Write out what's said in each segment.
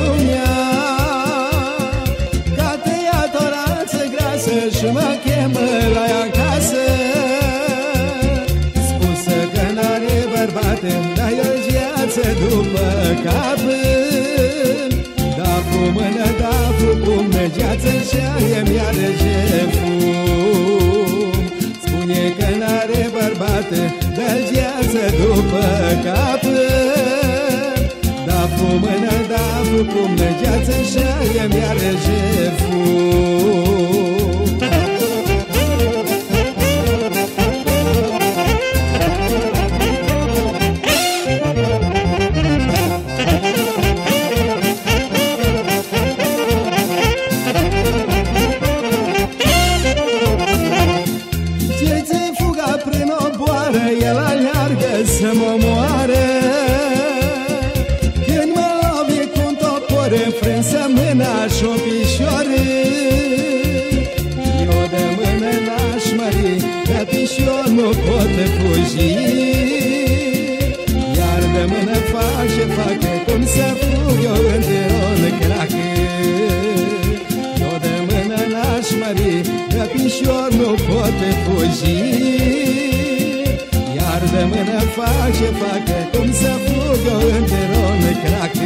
lumea, că a tăiat o rață grasă și mă chemă la ea acasă. Spusă că n-are bărbate, dar eu viață după cap. Da cu mână, da cu pumn, geață și-aia-mi iarăși fum. Spune că n-are bărbate, dar viață după cap. Da cu mână, da cu pumn, geață și-aia-mi iarăși fum. El aleargă să mă omoare. Când mă lovi cu-n topor, înfrânsă mâna și-o pișoare. Eu de mână n-aș mări, de pișor nu pot fugi. Iar de mână face, facă cum să fug eu într-un crac. Eu de mână n-aș mări, de pișor nu pot fugi. Iar de mână face, facă cum să fugă într-un crac.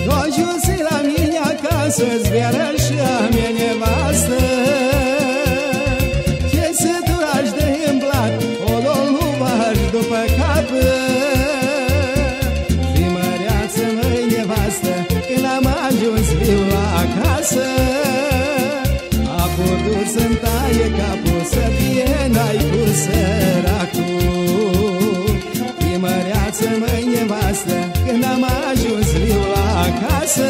Doi juzi la mine acasă-ți viară și-a mea nevastă. După cap, fii măreață, măi nevastă, când am ajuns viu la acasă. A putut să-mi taie capul, să fie n-ai cu săracul. Fii măreață, măi nevastă, când am ajuns viu la acasă.